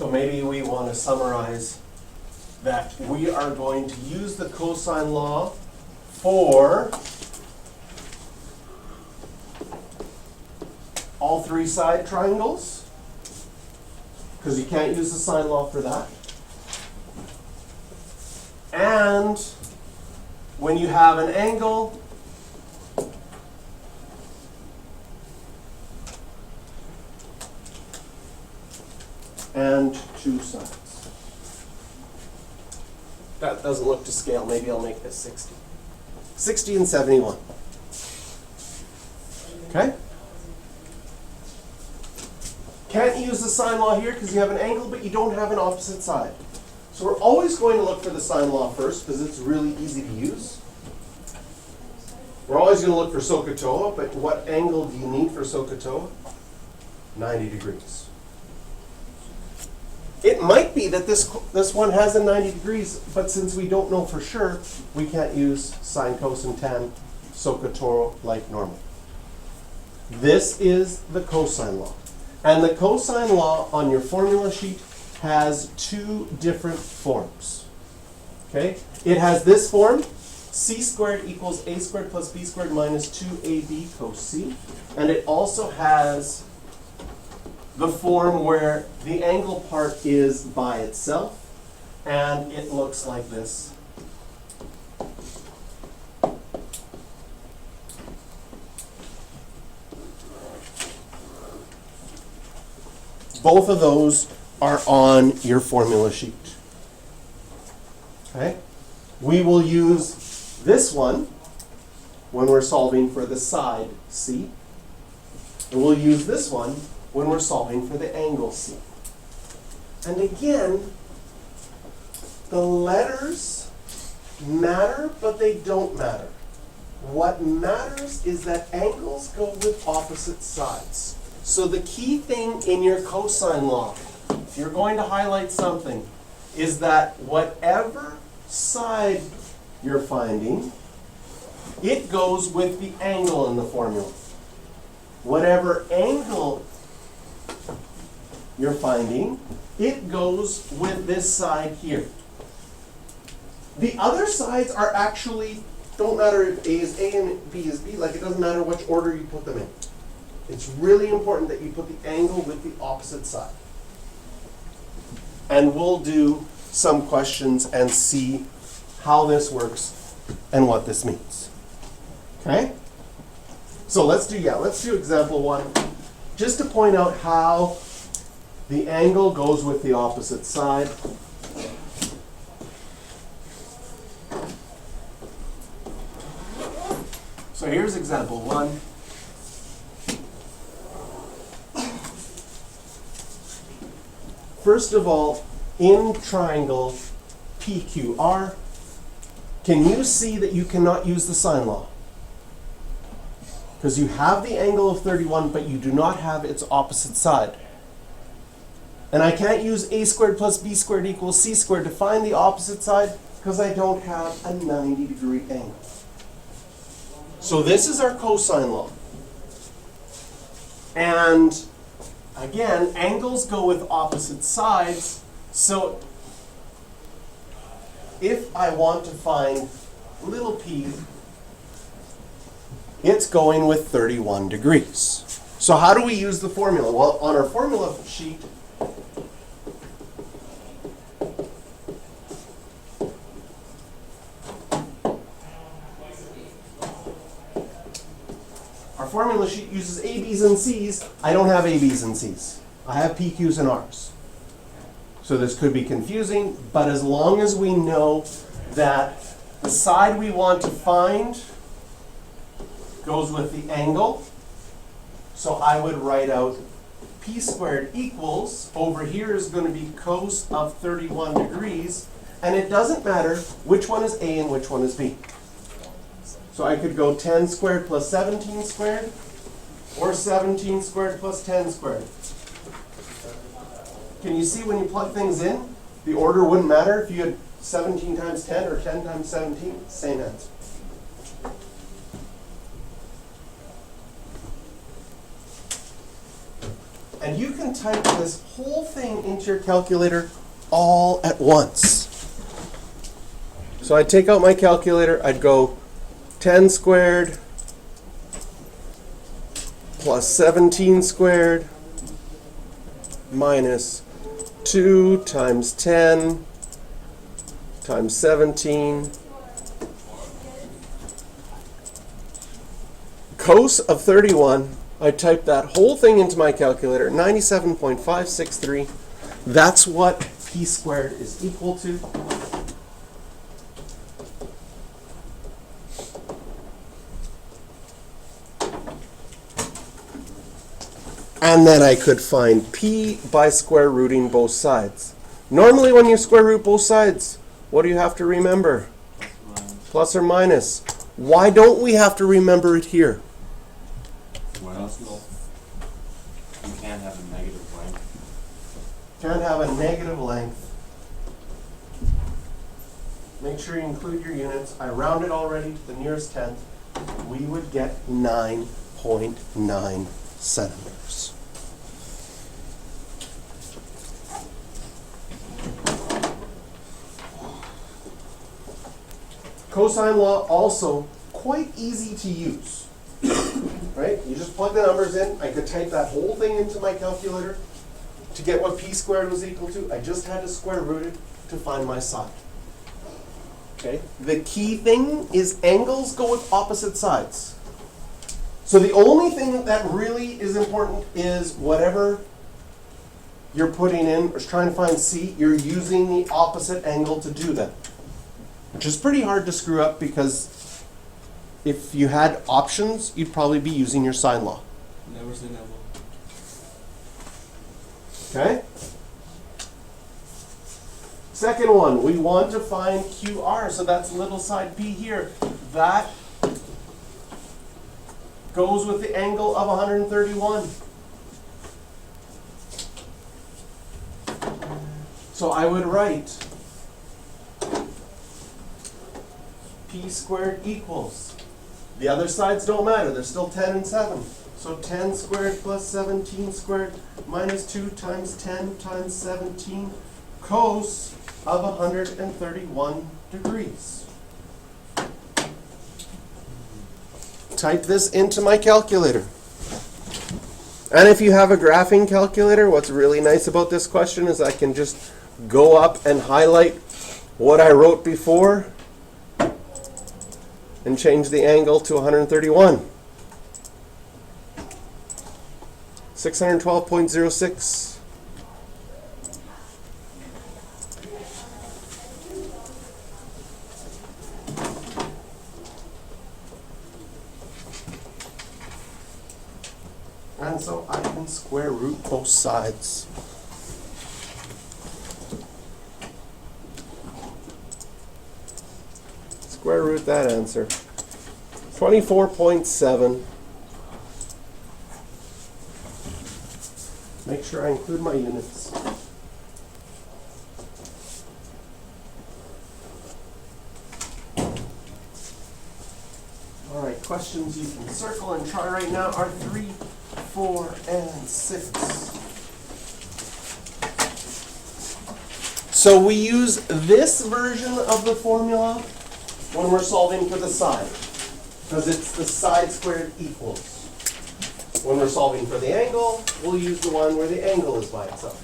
So maybe we want to summarize that we are going to use the cosine law for all three side triangles, because you can't use the sine law for that. And when you have an angle and two sides. That doesn't look to scale. Maybe I'll make this 60. 60 and 71. Okay? Can't use the sine law here because you have an angle, but you don't have an opposite side. So we're always going to look for the sine law first because it's really easy to use. We're always going to look for SOHCAHTOA, but what angle do you need for SOHCAHTOA? 90 degrees. It might be that this one has a 90 degrees, but since we don't know for sure, we can't use sine, cosine, tan, SOHCAHTOA like normal. This is the cosine law. And the cosine law on your formula sheet has two different forms. Okay? It has this form, c squared equals a squared plus b squared minus 2ab cos c. And it also has the form where the angle part is by itself, and it looks like this. Both of those are on your formula sheet. Okay? We will use this one when we're solving for the side C, and we'll use this one when we're solving for the angle C. And again, the letters matter, but they don't matter. What matters is that angles go with opposite sides. So the key thing in your cosine law, if you're going to highlight something, is that whatever side you're finding, it goes with the angle in the formula. Whatever angle you're finding, it goes with this side here. The other sides are actually, don't matter if A is A and B is B, like it doesn't matter which order you put them in. It's really important that you put the angle with the opposite side. And we'll do some questions and see how this works and what this means. Okay? So let's do example one, just to point out how the angle goes with the opposite side. So here's example one. First of all, in triangle PQR, can you see that you cannot use the sine law? Because you have the angle of 31, but you do not have its opposite side. And I can't use a squared plus b squared equals c squared to find the opposite side because I don't have a 90-degree angle. So this is our cosine law. And again, angles go with opposite sides. So if I want to find little p, it's going with 31 degrees. So how do we use the formula? Well, on our formula sheet, our formula sheet uses A, B's, and C's. I don't have A, B's, and C's. I have P, Q's, and R's. So this could be confusing, but as long as we know that the side we want to find goes with the angle, so I would write out P squared equals, over here is going to be cos of 31 degrees, and it doesn't matter which one is A and which one is B. So I could go 10 squared plus 17 squared, or 17 squared plus 10 squared. Can you see when you plug things in, the order wouldn't matter if you had 17 times 10 or 10 times 17, same answer. And you can type this whole thing into your calculator all at once. So I'd take out my calculator, I'd go 10 squared plus 17 squared minus 2 times 10 times 17. Cos of 31, I typed that whole thing into my calculator, 97.563. That's what p squared is equal to. And then I could find p by square rooting both sides. Normally when you square root both sides, what do you have to remember? Plus or minus. Why don't we have to remember it here? Well, you can't have a negative length. Can't have a negative length. Make sure you include your units. I rounded already to the nearest tenth. We would get 9.9 centimeters. Cosine law also quite easy to use. Right? You just plug the numbers in. I could type that whole thing into my calculator to get what p squared was equal to. I just had to square root it to find my side. Okay? The key thing is angles go with opposite sides. So the only thing that really is important is whatever you're putting in or trying to find c, you're using the opposite angle to do that. Which is pretty hard to screw up because if you had options, you'd probably be using your sine law. Never say never. Okay? Second one, we want to find QR, so that's little side p here. That goes with the angle of 131. So I would write p squared equals, the other sides don't matter, they're still 10 and 7. So 10 squared plus 17 squared minus 2 times 10 times 17 cos of 131 degrees. Type this into my calculator. And if you have a graphing calculator, what's really nice about this question is I can just go up and highlight what I wrote before and change the angle to 131. 612.06. And so I can square root both sides. Square root that answer. 24.7. Make sure I include my units. All right, questions you can circle and try right now are 3, 4, and 6. So we use this version of the formula when we're solving for the side, because it's the side squared equals. When we're solving for the angle, we'll use the one where the angle is by itself.